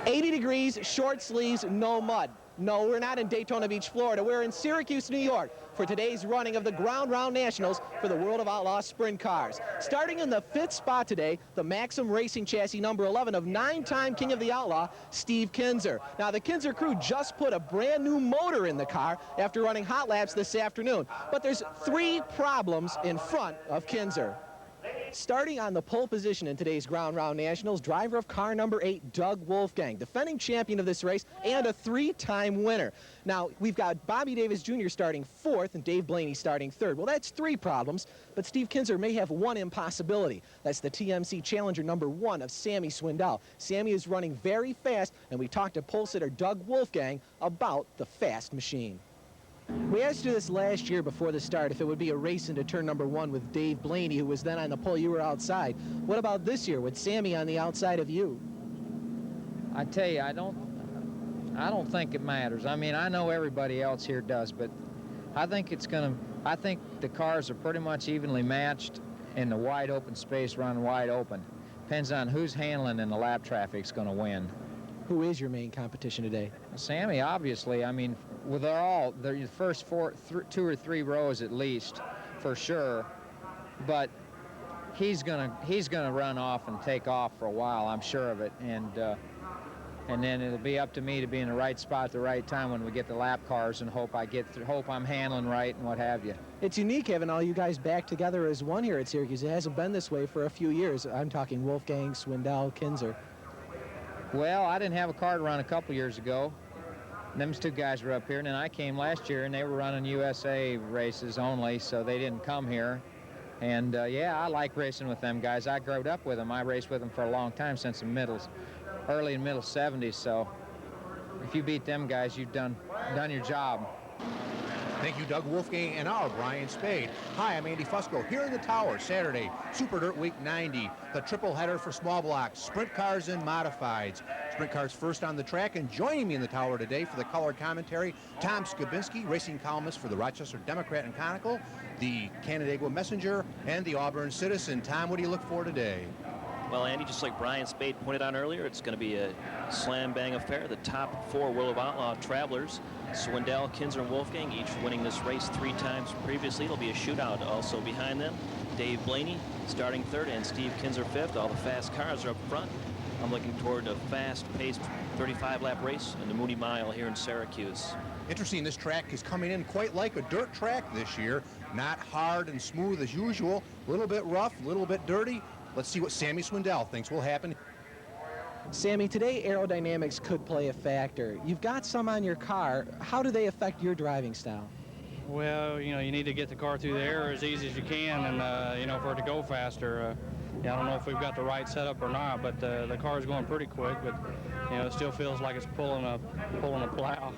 80 degrees, short sleeves, no mud. No, we're not in Daytona Beach, Florida. We're in Syracuse, New York for today's running of the Ground Round Nationals for the World of Outlaw Sprint Cars. Starting in the 5th spot today, the Maxim Racing chassis number 11 of 9-time King of the Outlaw, Steve Kinzer. Now, the Kinzer crew just put a brand new motor in the car after running hot laps this afternoon. But there's 3 problems in front of Kinzer. Starting on the pole position in today's Ground Round Nationals, driver of car number 8, Doug Wolfgang, defending champion of this race and a 3-time winner. Now, we've got Bobby Davis Jr. starting 4th and Dave Blaney starting 3rd. Well, that's 3 problems, but Steve Kinzer may have 1 impossibility. That's the TMC Challenger number 1 of Sammy Swindell. Sammy is running very fast, and we talked to pole sitter Doug Wolfgang about the fast machine. We asked you this last year before the start if it would be a race into turn number 1 with Dave Blaney, who was then on the pole. You were outside. What about this year with Sammy on the outside of you? I tell you, I don't think it matters. I mean, I know everybody else here does, but I think I think the cars are pretty much evenly matched in the wide open space, run wide open. Depends on who's handling in the lap traffic's going to win. Who is your main competition today? Sammy, obviously. I mean, they're the first 2 or 3 rows at least, for sure. But he's gonna run off and take off for a while. I'm sure of it. And then it'll be up to me to be in the right spot at the right time when we get the lap cars and hope I'm handling right and what have you. It's unique having all you guys back together as one here at Syracuse. It hasn't been this way for a few years. I'm talking Wolfgang, Swindell, Kinzer. Well, I didn't have a car to run a couple years ago. Them 2 guys were up here, and then I came last year, and they were running USA races only, so they didn't come here. And, yeah, I like racing with them guys. I grew up with them. I raced with them for a long time, since the early and middle 70s, so if you beat them guys, you've done your job. Thank you, Doug Wolfgang and our Brian Spaid. Hi, I'm Andy Fusco here in the Tower, Saturday, Super Dirt Week 90, the triple header for small blocks, sprint cars and modifieds. Sprint cars first on the track, and joining me in the Tower today for the color commentary, Tom Skibiniski, racing columnist for the Rochester Democrat and Chronicle, the Canandaigua Messenger, and the Auburn Citizen. Tom, what do you look for today? Well, Andy, just like Brian Spaid pointed out earlier, it's going to be a slam-bang affair. The top 4 World of Outlaw travelers, Swindell, Kinzer, and Wolfgang, each winning this race 3 times previously. It'll be a shootout. Also behind them, Dave Blaney starting 3rd and Steve Kinzer 5th. All the fast cars are up front. I'm looking toward a fast-paced 35-lap race in the Moody Mile here in Syracuse. Interesting, this track is coming in quite like a dirt track this year. Not hard and smooth as usual. A little bit rough, a little bit dirty. Let's see what Sammy Swindell thinks will happen. Sammy, today aerodynamics could play a factor. You've got some on your car. How do they affect your driving style? Well, you know, you need to get the car through the air as easy as you can, and you know, for it to go faster. Yeah, I don't know if we've got the right setup or not, but the car's going pretty quick. But you know, it still feels like it's pulling a plow.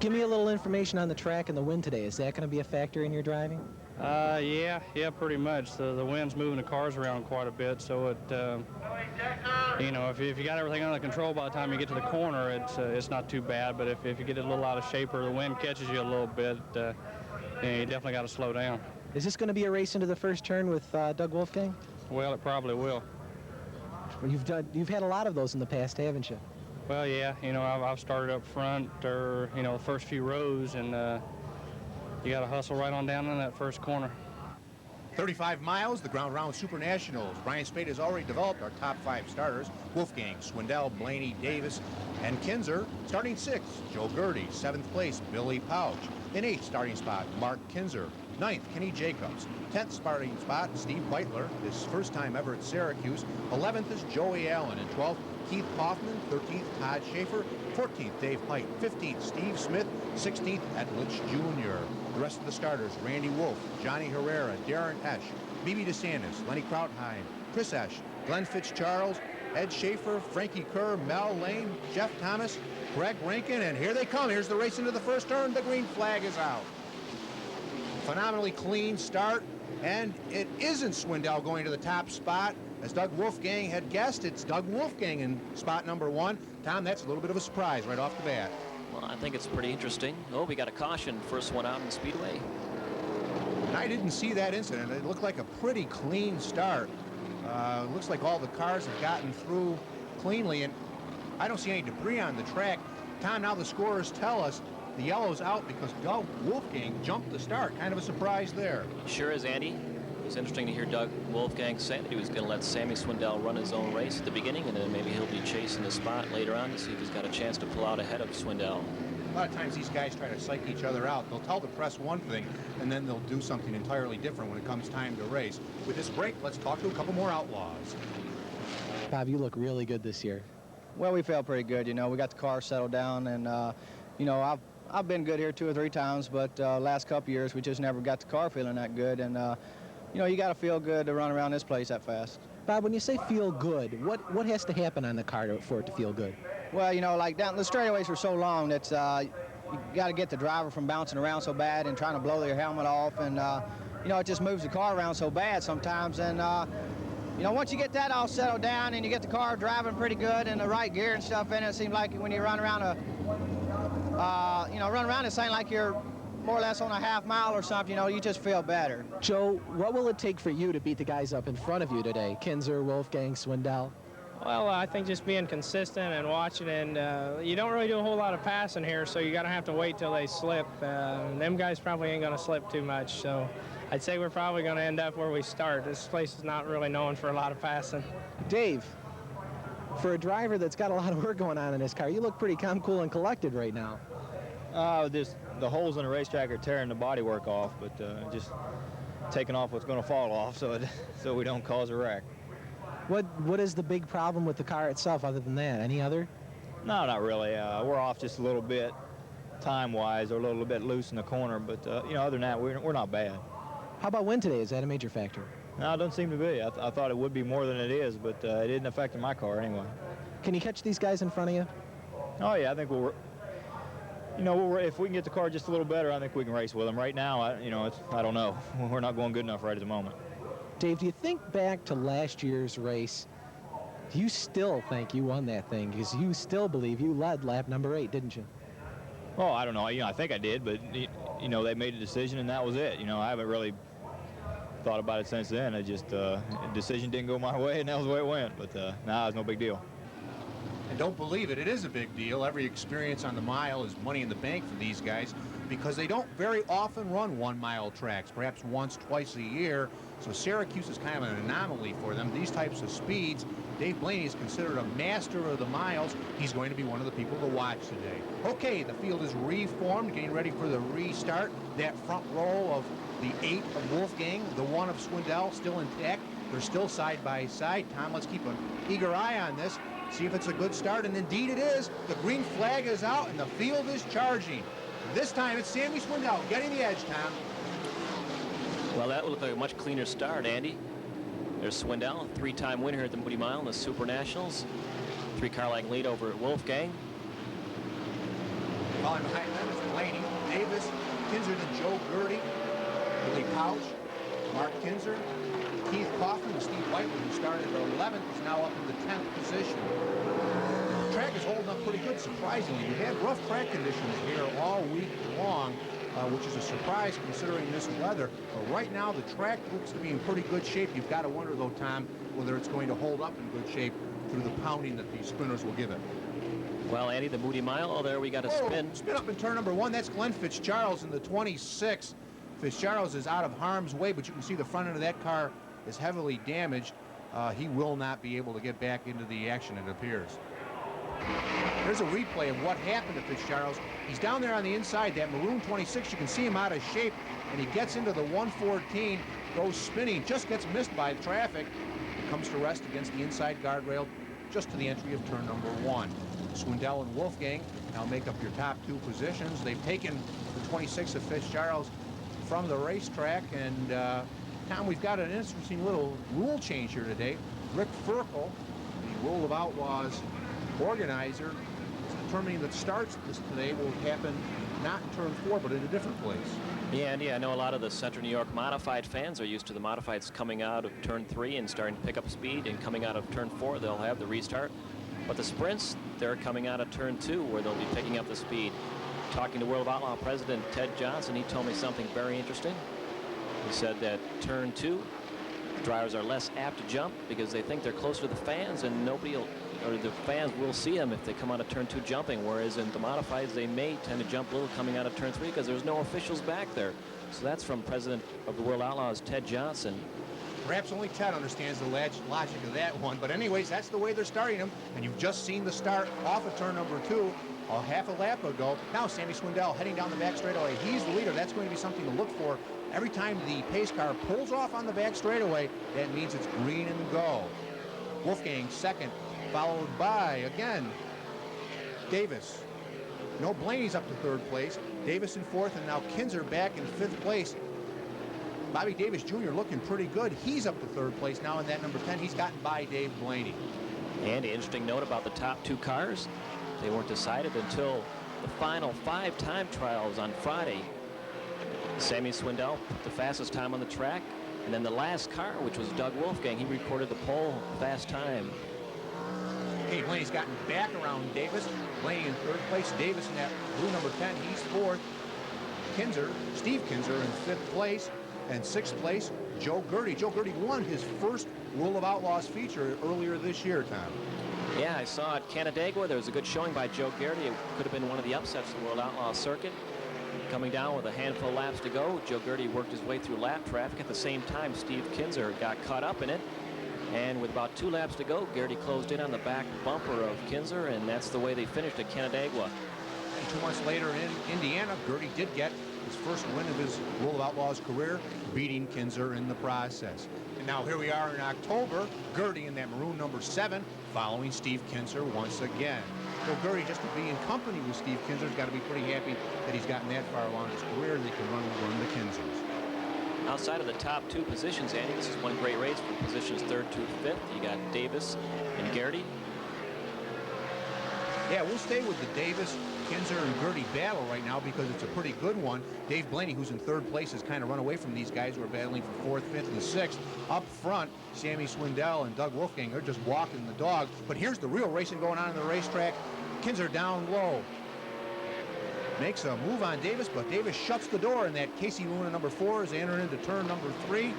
Give me a little information on the track and the wind today. Is that going to be a factor in your driving? Yeah, pretty much. The wind's moving the cars around quite a bit, so it, you know, if you got everything under control by the time you get to the corner, it's not too bad. But if you get it a little out of shape or the wind catches you a little bit, you definitely got to slow down. Is this going to be a race into the first turn with Doug Wolfgang? Well, it probably will. You've had a lot of those in the past, haven't you? Well, yeah. You know, I've started up front, or you know, the first few rows, and you got to hustle right on down in that first corner. 35 miles, the Ground Round Super Nationals. Brian Spaid has already developed our top 5 starters. Wolfgang, Swindell, Blaney, Davis, and Kinzer. Starting 6th, Joe Gertie. 7th place, Billy Pouch. In 8th starting spot, Mark Kinzer. 9th, Kenny Jacobs. 10th starting spot, Steve Beitler, his first time ever at Syracuse. 11th is Joey Allen. And 12th, Keith Hoffman. 13th, Todd Schaefer. 14th, Dave Pite. 15th, Steve Smith. 16th, Ed Litch Jr. The rest of the starters, Randy Wolf, Johnny Herrera, Darren Esch, B.B. DeSantis, Lenny Krautheim, Chris Esch, Glenn Fitzcharles, Ed Schaefer, Frankie Kerr, Mel Lane, Jeff Thomas, Greg Rankin, and here they come. Here's the race into the first turn. The green flag is out. Phenomenally clean start, and it isn't Swindell going to the top spot. As Doug Wolfgang had guessed, it's Doug Wolfgang in spot number 1. Tom, that's a little bit of a surprise right off the bat. Well, I think it's pretty interesting. Oh, we got a caution. First one out in the Speedway. And I didn't see that incident. It looked like a pretty clean start. Looks like all the cars have gotten through cleanly. And I don't see any debris on the track. Tom, now the scorers tell us the yellow's out because Doug Wolfgang jumped the start. Kind of a surprise there. Sure is, Andy. It was interesting to hear Doug Wolfgang say that he was going to let Sammy Swindell run his own race at the beginning, and then maybe he'll be chasing the spot later on to see if he's got a chance to pull out ahead of Swindell. A lot of times these guys try to psych each other out. They'll tell the press one thing, and then they'll do something entirely different when it comes time to race. With this break, let's talk to a couple more Outlaws. Bob, you look really good this year. Well, we felt pretty good. You know, we got the car settled down, and you know, I've been good here 2 or 3 times, but last couple years we just never got the car feeling that good, and you know, you got to feel good to run around this place that fast. Bob, when you say feel good, what has to happen on the car for it to feel good? Well, you know, like down the straightaways are so long that you got to get the driver from bouncing around so bad and trying to blow their helmet off, and you know, it just moves the car around so bad sometimes, and you know, once you get that all settled down and you get the car driving pretty good and the right gear and stuff in it, it seems like when you run around you know, run around this thing like you're more or less on a half mile or something, you know, you just feel better. Joe, what will it take for you to beat the guys up in front of you today? Kinzer, Wolfgang, Swindell? Well, I think just being consistent and watching, and you don't really do a whole lot of passing here, so you got to have to wait till they slip. Them guys probably ain't going to slip too much, so I'd say we're probably going to end up where we start. This place is not really known for a lot of passing. Dave, for a driver that's got a lot of work going on in his car, you look pretty calm, cool, and collected right now. The holes in the racetrack are tearing the bodywork off, but just taking off what's going to fall off so we don't cause a wreck. What is the big problem with the car itself other than that? Any other? No, not really. We're off just a little bit time-wise, or a little bit loose in the corner, but you know, other than that, we're not bad. How about wind today? Is that a major factor? No, it doesn't seem to be. I thought it would be more than it is, but it didn't affect my car anyway. Can you catch these guys in front of you? Oh yeah, I think if we can get the car just a little better, I think we can race with them. Right now, I don't know. We're not going good enough right at the moment. Dave, do you think back to last year's race, do you still think you won that thing? Because you still believe you led lap number 8, didn't you? Oh, I don't know. I think I did, but you know, they made a decision and that was it. You know, I haven't really thought about it since then. The decision didn't go my way, and that was the way it went. But nah, it's no big deal. And don't believe it, it is a big deal. Every experience on the mile is money in the bank for these guys because they don't very often run 1-mile tracks, perhaps once, twice a year. So Syracuse is kind of an anomaly for them. These types of speeds, Dave Blaney is considered a master of the miles. He's going to be one of the people to watch today. Okay, the field is reformed, getting ready for the restart. That front row of the 8 of Wolfgang, the 1 of Swindell still intact. They're still side by side. Tom, let's keep an eager eye on this. See if it's a good start, and indeed it is. The green flag is out, and the field is charging. This time it's Sammy Swindell getting the edge, Tom. Well, that would look like a much cleaner start, Andy. There's Swindell, 3-time winner here at the Moody Mile in the Super Nationals. 3-car length lead over at Wolfgang. Following behind them is Blaney, Davis, Kinzer to Joe Gertie, Billy Pouch, Mark Kinzer, Keith Kaufman, and Steve Whitewood, who started at 11th, is now up in the 10th position. The track is holding up pretty good, surprisingly. We had rough track conditions here all week long, which is a surprise considering this weather. But right now, the track looks to be in pretty good shape. You've got to wonder, though, Tom, whether it's going to hold up in good shape through the pounding that these sprinters will give it. Well, Andy, the Moody Mile, oh, there we got a spin. Spin up in turn number 1. That's Glenn Fitzgerald's in the 26. Fitzgerald's is out of harm's way, but you can see the front end of that car is heavily damaged. He will not be able to get back into the action, it appears. There's a replay of what happened to Fitzgerald's. He's down there on the inside, that maroon 26. You can see him out of shape, and he gets into the 114, goes spinning, just gets missed by traffic. Comes to rest against the inside guardrail just to the entry of turn number 1. Swindell and Wolfgang now make up your top 2 positions. They've taken the 26 of Fitzgerald's from the racetrack, and Tom, we've got an interesting little rule change here today. Rick Ferkel, the World of Outlaws organizer, is determining that starts today will happen not in turn 4, but in a different place. Yeah, Andy, I know a lot of the Central New York modified fans are used to the modifieds coming out of turn 3 and starting to pick up speed, and coming out of turn 4, they'll have the restart. But the sprints, they're coming out of turn 2, where they'll be picking up the speed. Talking to World of Outlaw President Ted Johnson, he told me something very interesting. He said that turn 2 drivers are less apt to jump because they think they're closer to the fans, and nobody will, or the fans will see them if they come out of turn 2 jumping, whereas in the modifieds they may tend to jump a little coming out of turn 3 because there's no officials back there. So that's from President of the World Outlaws, Ted Johnson. Perhaps only Ted understands the logic of that one, but anyways, that's the way they're starting them, and you've just seen the start off of turn number 2 a half a lap ago. Now Sammy Swindell heading down the back straightaway. He's the leader. That's going to be something to look for. Every time the pace car pulls off on the back straightaway, that means it's green and go. Wolfgang second, followed by, again, Davis. No, Blaney's up to 3rd place. Davis in 4th, and now Kinzer back in 5th place. Bobby Davis Jr. looking pretty good. He's up to 3rd place now in that number 10. He's gotten by Dave Blaney. And an interesting note about the top 2 cars. They weren't decided until the final 5 time trials on Friday. Sammy Swindell put the fastest time on the track, and then the last car, which was Doug Wolfgang, he recorded the pole fast time. Hey, Blaney's gotten back around Davis. Blaney in 3rd place. Davis in that blue number 10. He's 4th. Kinzer, Steve Kinzer in 5th place. And 6th place, Joe Gertie. Joe Gertie won his first World of Outlaws feature earlier this year, Tom. Yeah, I saw at Canandaigua there was a good showing by Joe Gertie. It could have been one of the upsets of the World Outlaw circuit. Coming down with a handful of laps to go, Joe Gertie worked his way through lap traffic. At the same time, Steve Kinzer got caught up in it. And with about 2 laps to go, Gertie closed in on the back bumper of Kinzer, and that's the way they finished at Canandaigua. And 2 months later in Indiana, Gertie did get his first win of his World of Outlaws career, beating Kinzer in the process. And now here we are in October, Gertie in that maroon number 7, following Steve Kinzer once again. So Gertie, just to be in company with Steve Kinzer, has got to be pretty happy that he's gotten that far along his career and they can run the Kinzers. Outside of the top 2 positions, Andy, this is one great race from positions 3rd to 5th. You got Davis and Gertie. Yeah, we'll stay with the Davis, Kinzer, and Gertie battle right now because it's a pretty good one. Dave Blaney, who's in 3rd place, has kind of run away from these guys who are battling for 4th, 5th, and 6th. Up front, Sammy Swindell and Doug Wolfgang, they're just walking the dog. But here's the real racing going on in the racetrack. Kinzer down low. Makes a move on Davis, but Davis shuts the door, and that Casey Luna number 4 is entering into turn number 3.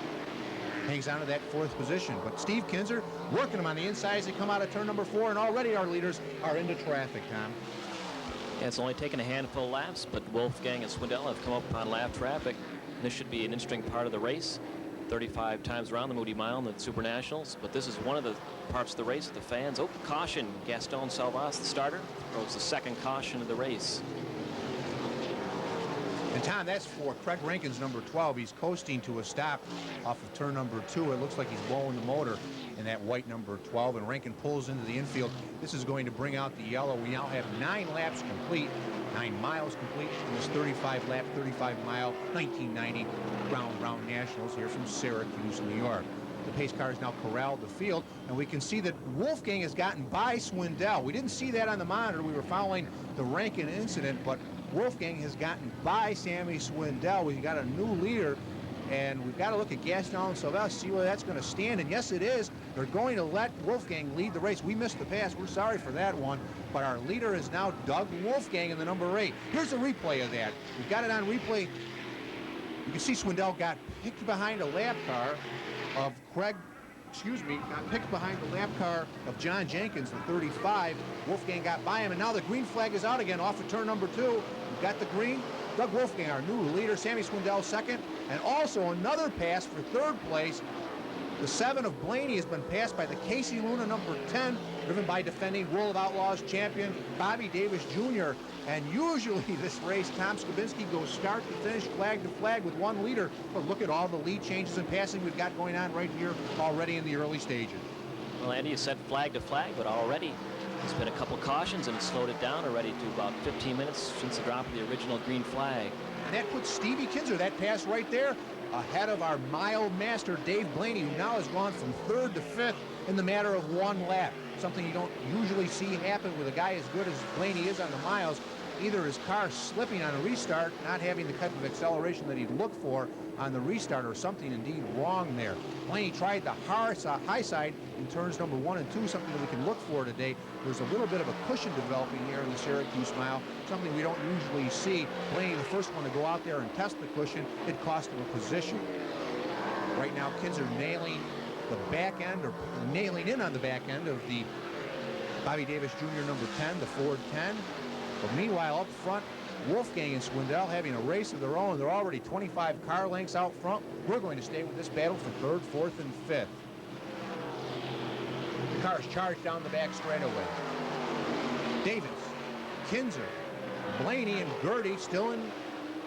Hangs on to that 4th position. But Steve Kinzer working him on the inside as they come out of turn number 4, and already our leaders are into traffic, Tom. Yeah, it's only taken a handful of laps, but Wolfgang and Swindell have come up on lap traffic. This should be an interesting part of the race. 35 times around the Moody Mile in the Super Nationals, but this is one of the parts of the race that the fans, oh, caution, Gaston Salvas, the starter, throws the 2nd caution of the race. And Tom, that's for Craig Rankin's number 12. He's coasting to a stop off of turn number 2. It looks like he's blowing the motor in that white number 12, and Rankin pulls into the infield. This is going to bring out the yellow. We now have 9 laps complete, 9 miles complete in this 35-lap, 35-mile 1990 Round Nationals here from Syracuse, New York. The pace car has now corralled the field, and we can see that Wolfgang has gotten by Swindell. We didn't see that on the monitor. We were following the Rankin incident, but Wolfgang has gotten by Sammy Swindell. We've got a new leader, and we've got to look at Gaston Salvas, see where that's going to stand. And yes, it is. They're going to let Wolfgang lead the race. We missed the pass. We're sorry for that one. But our leader is now Doug Wolfgang in the number 8. Here's a replay of that. We've got it on replay. You can see Swindell got picked behind a lap car of got picked behind the lap car of John Jenkins, the 35. Wolfgang got by him, and now the green flag is out again off of turn number 2. We've got the green. Doug Wolfgang, our new leader. Sammy Swindell 2nd, and also another pass for 3rd place. The 7 of Blaney has been passed by the Casey Luna number 10, driven by defending World of Outlaws champion Bobby Davis Jr. And usually this race, Tom Skibiniski goes start to finish, flag to flag with one leader. But look at all the lead changes and passing we've got going on right here already in the early stages. Well, Andy, you said flag to flag, but already there's been a couple cautions and slowed it down already to about 15 minutes since the drop of the original green flag. And that puts Stevie Kinzer, that pass right there, ahead of our mile master Dave Blaney, who now has gone from 3rd to 5th in the matter of 1 lap. Something you don't usually see happen with a guy as good as Blaney is on the miles. Either his car slipping on a restart, not having the type of acceleration that he'd look for on the restart, or something indeed wrong there. Blaney tried the high side in turns number 1 and 2, something that we can look for today. There's a little bit of a cushion developing here in the Syracuse mile, something we don't usually see. Blaney, the first one to go out there and test the cushion, it cost him a position. Right now, Kinzer nailing the back end, or nailing in on the back end of the Bobby Davis Jr. number 10, the Ford 10. But meanwhile, up front, Wolfgang and Swindell having a race of their own. They're already 25 car lengths out front. We're going to stay with this battle for third, fourth, and fifth. The cars charge down the back straightaway. Davis, Kinzer, Blaney, and Gertie still in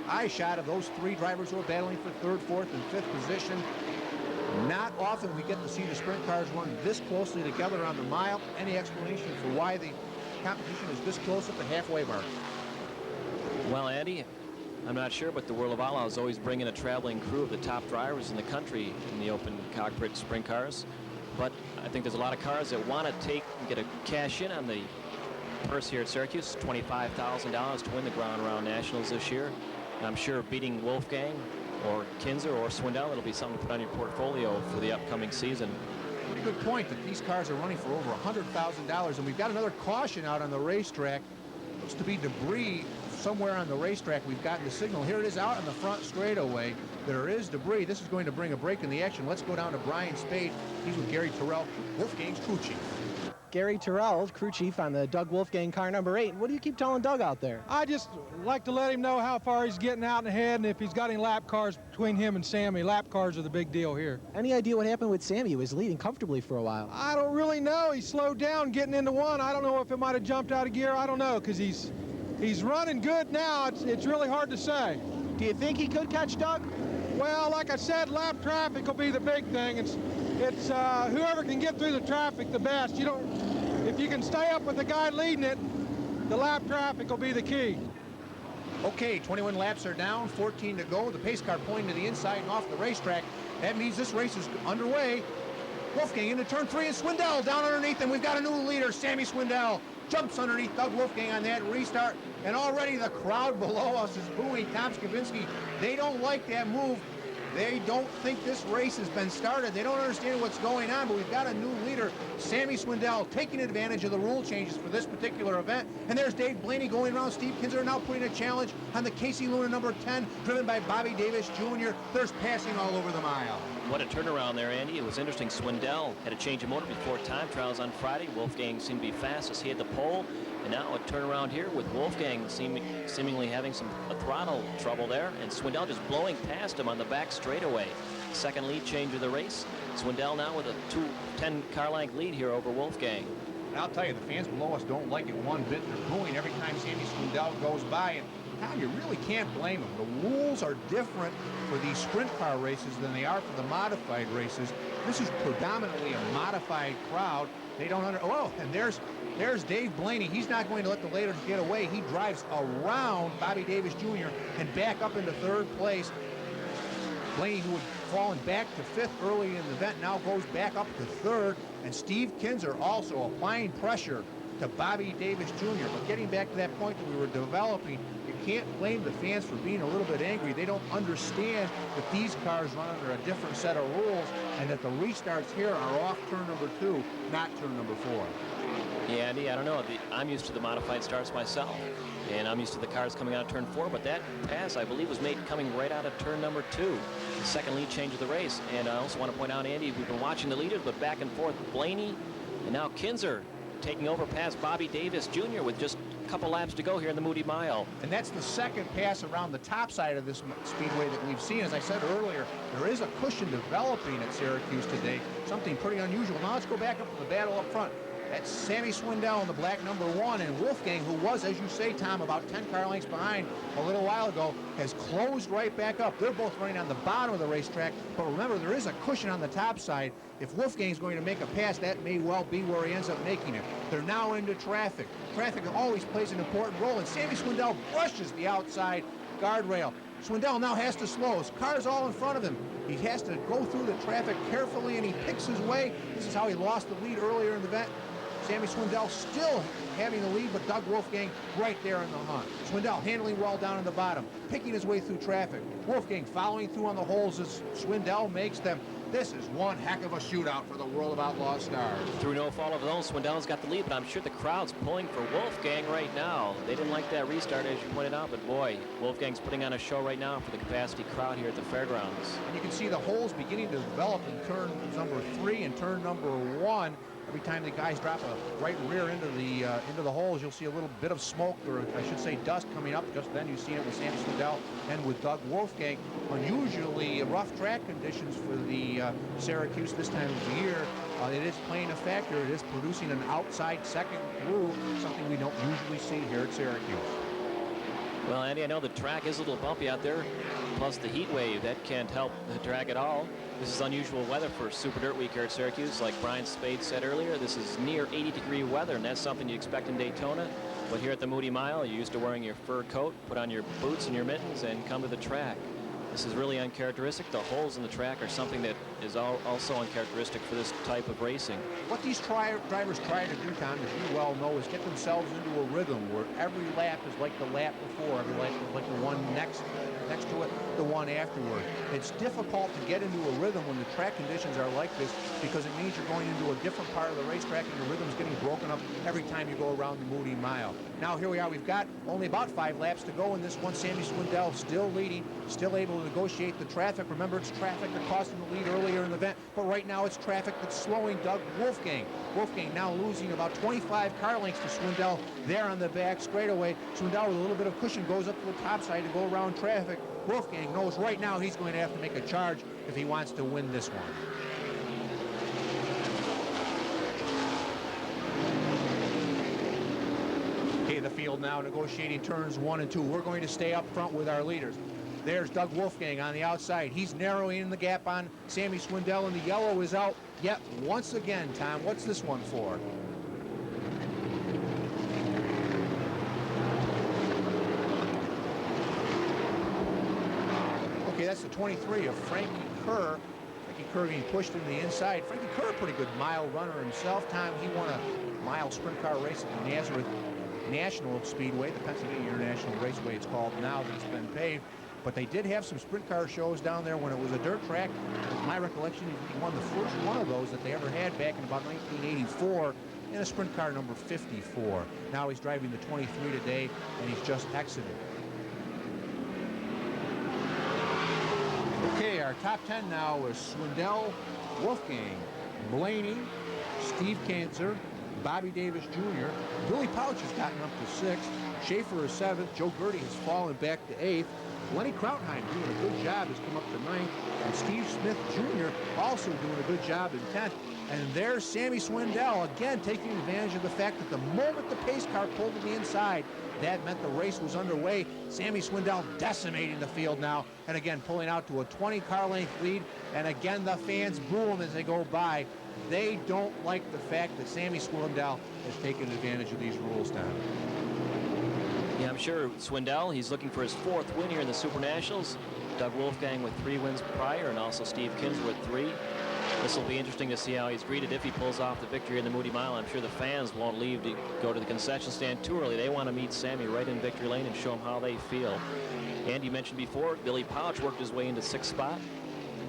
eye shot of those three drivers who are battling for third, fourth, and fifth position. Not often we get to see the sprint cars run this closely together on the mile. Any explanation for why the competition is this close at the halfway mark? Well, Andy, I'm not sure, but the World of Outlaws always bring in a traveling crew of the top drivers in the country in the open cockpit sprint cars. But I think there's a lot of cars that want to take and get a cash in on the purse here at Syracuse, $25,000 to win the Ground Round Nationals this year. And I'm sure beating Wolfgang or Kinzer or Swindell, it'll be something to put on your portfolio for the upcoming season. Pretty good point that these cars are running for over $100,000, and we've got another caution out on the racetrack. Looks to be debris somewhere on the racetrack. We've gotten the signal. Here it is out on the front straightaway. There is debris. This is going to bring a break in the action. Let's go down to Brian Spaid. He's with Gary Terrell, Wolfgang's crew chief. Gary Terrell, crew chief on the Doug Wolfgang car number 8. What do you keep telling Doug out there? I just like to let him know how far he's getting out and ahead, and if he's got any lap cars between him and Sammy. Lap cars are the big deal here. Any idea what happened with Sammy? He was leading comfortably for a while. I don't really know. He slowed down getting into one. I don't know if it might have jumped out of gear. I don't know, because he's running good now. It's really hard to say. Do you think he could catch Doug? Well, like I said, lap traffic will be the big thing. It's whoever can get through the traffic the best. If you can stay up with the guy leading it, the lap traffic will be the key. Okay, 21 laps are down, 14 to go. The pace car pointing to the inside and off the racetrack. That means this race is underway. Wolfgang into turn 3, and Swindell down underneath, and we've got a new leader. Sammy Swindell jumps underneath Doug Wolfgang on that restart, and already the crowd below us is booing Tom Skibiniski. They don't like that move. They don't think this race has been started. They don't understand what's going on, but we've got a new leader, Sammy Swindell, taking advantage of the rule changes for this particular event. And there's Dave Blaney going around. Steve Kinzer now putting a challenge on the Casey Luna number 10, driven by Bobby Davis Jr. There's passing all over the mile. What a turnaround there, Andy. It was interesting. Swindell had a change of motor before time trials on Friday. Wolfgang seemed to be fast as he had the pole. And now a turnaround here with Wolfgang seemingly having some throttle trouble there, and Swindell just blowing past him on the back straightaway. Second lead change of the race. Swindell now with a 10 car length lead here over Wolfgang. And I'll tell you, the fans below us don't like it one bit. They're booing every time Sammy Swindell goes by, and now you really can't blame them. The rules are different for these sprint car races than they are for the modified races. This is predominantly a modified crowd. They don't and there's Dave Blaney. He's not going to let the leaders get away. He drives around Bobby Davis Jr. and back up into third place. Blaney, who had fallen back to fifth early in the event, now goes back up to third. And Steve Kinzer also applying pressure to Bobby Davis Jr. But getting back to that point that we were developing, you can't blame the fans for being a little bit angry. They don't understand that these cars run under a different set of rules and that the restarts here are off turn number 2, not turn number 4. Yeah, Andy, I don't know. I'm used to the modified starts myself, and I'm used to the cars coming out of turn 4, but that pass, I believe, was made coming right out of turn number 2, the second lead change of the race. And I also want to point out, Andy, we've been watching the leaders, but back and forth, Blaney and now Kinzer taking over past Bobby Davis Jr. with just a couple laps to go here in the Moody Mile. And that's the second pass around the top side of this speedway that we've seen. As I said earlier, there is a cushion developing at Syracuse today, something pretty unusual. Now let's go back up to the battle up front. That's Sammy Swindell in the black number 1, and Wolfgang, who was, as you say, Tom, about 10 car lengths behind a little while ago, has closed right back up. They're both running on the bottom of the racetrack, but remember, there is a cushion on the top side. If Wolfgang's going to make a pass, that may well be where he ends up making it. They're now into traffic. Traffic always plays an important role, and Sammy Swindell brushes the outside guardrail. Swindell now has to slow. His car's all in front of him. He has to go through the traffic carefully, and he picks his way. This is how he lost the lead earlier in the event. Sammy Swindell still having the lead, but Doug Wolfgang right there in the hunt. Swindell handling well down in the bottom, picking his way through traffic. Wolfgang following through on the holes as Swindell makes them. This is one heck of a shootout for the World of Outlaw stars. Through no fault of his own, Swindell's got the lead, but I'm sure the crowd's pulling for Wolfgang right now. They didn't like that restart, as you pointed out, but boy, Wolfgang's putting on a show right now for the capacity crowd here at the fairgrounds. And you can see the holes beginning to develop in turn number 3 and turn number 1. Every time the guys drop a right rear into the holes, you'll see a little bit of smoke, or I should say dust, coming up. Just then you see it with Sammy Swindell and with Doug Wolfgang. Unusually rough track conditions for the Syracuse this time of the year. It is playing a factor. It is producing an outside second groove, something we don't usually see here at Syracuse. Well, Andy, I know the track is a little bumpy out there, plus the heat wave. That can't help the track at all. This is unusual weather for Super Dirt Week here at Syracuse. Like Brian Spaid said earlier, this is near 80-degree weather, and that's something you expect in Daytona. But here at the Moody Mile, you're used to wearing your fur coat, put on your boots and your mittens, and come to the track. This is really uncharacteristic. The holes in the track are something that is also uncharacteristic for this type of racing. What these drivers try to do, Tom, as you well know, is get themselves into a rhythm where every lap is like the lap before, every lap is like the one next to it, the one afterward. It's difficult to get into a rhythm when the track conditions are like this, because it means you're going into a different part of the racetrack and your rhythm's getting broken up every time you go around the Moody Mile. Now here we are, we've got only about 5 laps to go in this one. Sammy Swindell still leading, still able to negotiate the traffic. Remember, it's traffic that cost him the lead earlier in the event, but right now it's traffic that's slowing Doug Wolfgang. Wolfgang now losing about 25 car lengths to Swindell there on the back straightaway. Swindell with a little bit of cushion goes up to the top side to go around traffic. Wolfgang knows right now he's going to have to make a charge if he wants to win this one. Okay, the field now negotiating turns 1 and 2. We're going to stay up front with our leaders. There's Doug Wolfgang on the outside. He's narrowing in the gap on Sammy Swindell, and the yellow is out yet once again. Tom, what's this one for? Okay, that's the 23 of Frankie Kerr. Frankie Kerr being pushed into the inside. Frankie Kerr, a pretty good mile runner himself. Tom, he won a mile sprint car race at the Nazareth National Speedway, the Pennsylvania International Raceway it's called now that it's been paved. But they did have some sprint car shows down there when it was a dirt track. My recollection, he won the first one of those that they ever had back in about 1984 in a sprint car number 54. Now he's driving the 23 today, and he's just exited. Okay, our top 10 now is Swindell, Wolfgang, Blaney, Steve Kinzer, Bobby Davis Jr. Billy Pouch has gotten up to 6th. Schaefer is 7th. Joe Gertie has fallen back to 8th. Lenny Krautheim doing a good job, has come up to 9th. And Steve Smith Jr. also doing a good job in 10th. And there's Sammy Swindell, again taking advantage of the fact that the moment the pace car pulled to the inside, that meant the race was underway. Sammy Swindell decimating the field now, and again pulling out to a 20 car length lead. And again, the fans boo him as they go by. They don't like the fact that Sammy Swindell has taken advantage of these rules, Tom. Yeah, I'm sure Swindell, he's looking for his 4th win here in the Super Nationals. Doug Wolfgang with 3 wins prior, and also Steve Kinzer with 3. This will be interesting to see how he's greeted if he pulls off the victory in the Moody Mile. I'm sure the fans won't leave to go to the concession stand too early. They want to meet Sammy right in victory lane and show him how they feel. And you mentioned before, Billy Pouch worked his way into 6th spot.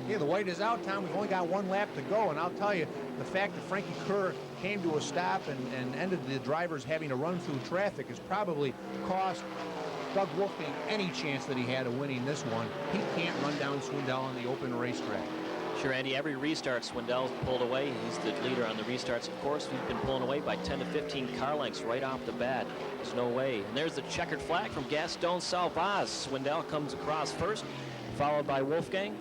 Yeah, the white is out, Tom. We've only got 1 lap to go, and I'll tell you, the fact that Frankie Kerr came to a stop and ended the drivers having to run through traffic has probably cost Doug Wolfgang any chance that he had of winning this one. He can't run down Swindell on the open racetrack. Sure, Andy, every restart Swindell's pulled away. He's the leader on the restarts, of course. He's been pulling away by 10 to 15 car lengths right off the bat. There's no way. And there's the checkered flag from Gaston Salvaz. Swindell comes across first, followed by Wolfgang.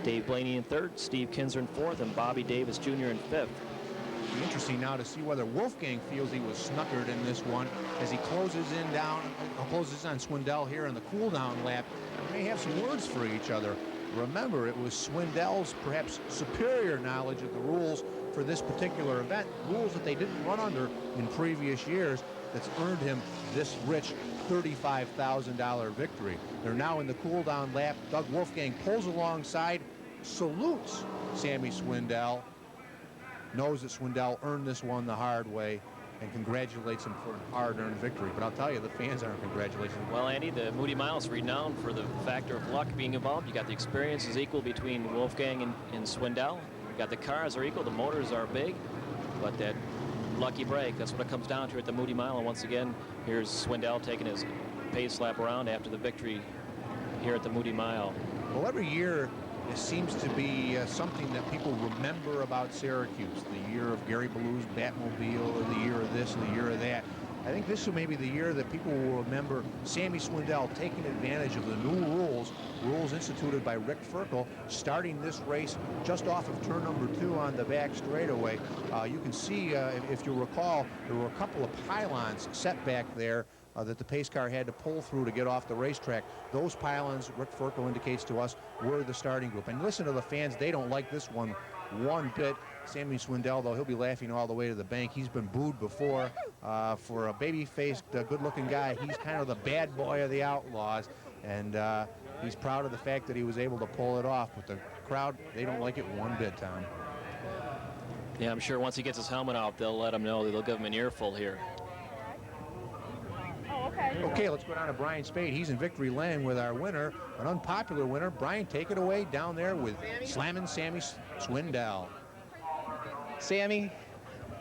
Dave Blaney in 3rd, Steve Kinzer in 4th, and Bobby Davis Jr. in 5th. It'll be interesting now to see whether Wolfgang feels he was snookered in this one as he closes on Swindell here in the cool-down lap. They may have some words for each other. Remember, it was Swindell's perhaps superior knowledge of the rules for this particular event, rules that they didn't run under in previous years, that's earned him this rich $35,000 victory. They're now in the cool-down lap. Doug Wolfgang pulls alongside, salutes Sammy Swindell, knows that Swindell earned this one the hard way, and congratulates him for a hard-earned victory. But I'll tell you, the fans aren't congratulating him. Well, Andy, the Moody Mile is renowned for the factor of luck being involved. You got the experience is equal between Wolfgang and Swindell. You got the cars are equal, the motors are big, but that lucky break, that's what it comes down to at the Moody Mile. And once again, here's Swindell taking his pace lap around after the victory here at the Moody Mile. Well, every year it seems to be something that people remember about Syracuse. The year of Gary Ballou's Batmobile, or the year of this, and the year of that. I think this is maybe the year that people will remember Sammy Swindell taking advantage of the new rules instituted by Rick Ferkel, starting this race just off of turn number 2 on the back straightaway. You can see, if you recall, there were a couple of pylons set back there that the pace car had to pull through to get off the racetrack. Those pylons, Rick Ferkel indicates to us, were the starting group. And listen to the fans, they don't like this one bit. Sammy Swindell, though, he'll be laughing all the way to the bank. He's been booed before. For a baby-faced, good-looking guy, he's kind of the bad boy of the Outlaws, and he's proud of the fact that he was able to pull it off. But the crowd, they don't like it one bit, Tom. Yeah, I'm sure once he gets his helmet out, they'll let him know. They'll give him an earful here. Okay, let's go down to Brian Spaid. He's in victory lane with our winner, an unpopular winner. Brian, take it away down there with Slammin' Sammy Swindell. Sammy,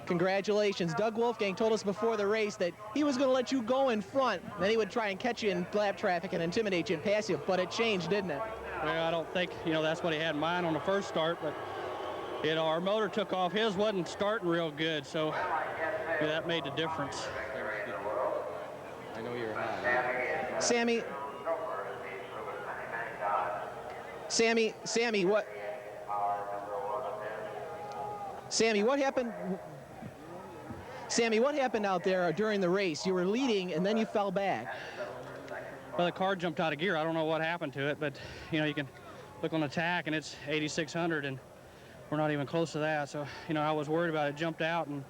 congratulations. Doug Wolfgang told us before the race that he was going to let you go in front. Then he would try and catch you in lap traffic and intimidate you and pass you, but it changed, didn't it? Well, I don't think, that's what he had in mind on the first start, but, our motor took off. His wasn't starting real good, so that made the difference. I know you're hot. Sammy, what? Sammy, what happened? Sammy, what happened out there during the race? You were leading and then you fell back. Well, the car jumped out of gear. I don't know what happened to it, but you can look on the tack and it's 8,600 and we're not even close to that. So, I was worried about it. Jumped out and,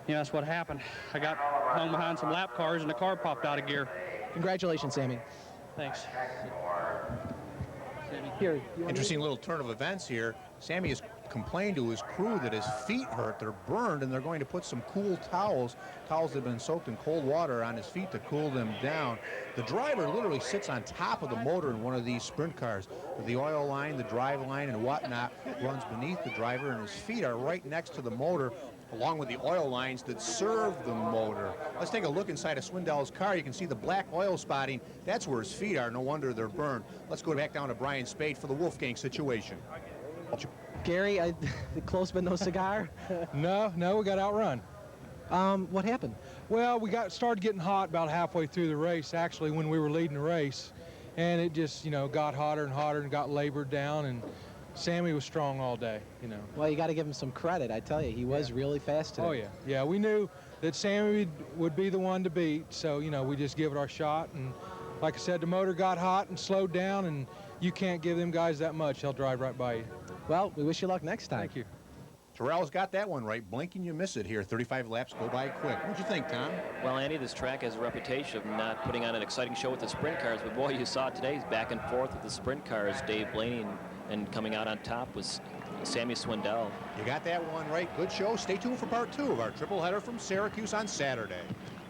that's what happened. I got hung behind some lap cars and the car popped out of gear. Congratulations, Sammy. Thanks. Here. Interesting little turn of events here. Sammy has complained to his crew that his feet hurt. They're burned, and they're going to put some cool towels that have been soaked in cold water on his feet to cool them down. The driver literally sits on top of the motor in one of these sprint cars. The oil line, the drive line, and whatnot runs beneath the driver, and his feet are right next to the motor, along with the oil lines that serve the motor. Let's take a look inside of Swindell's car. You can see the black oil spotting. That's where his feet are. No wonder they're burned. Let's go back down to Brian Spaid for the Wolfgang situation. Gary, close but no cigar? No, we got outrun. What happened? Well, we started getting hot about halfway through the race, actually, when we were leading the race. And it just, got hotter and hotter and got labored down, and Sammy was strong all day, Well, you got to give him some credit, I tell you. He was really fast today. Oh, yeah. Yeah, we knew that Sammy would be the one to beat, so, we just give it our shot. And like I said, the motor got hot and slowed down, and you can't give them guys that much. They'll drive right by you. Well, we wish you luck next time. Thank you. Terrell's got that one right. Blink and you miss it here. 35 laps go by quick. What'd you think, Tom? Well, Andy, this track has a reputation of not putting on an exciting show with the sprint cars, but boy, you saw it today. He's back and forth with the sprint cars. Dave Blaney and coming out on top was Sammy Swindell. You got that one right. Good show. Stay tuned for part 2 of our triple header from Syracuse on Saturday.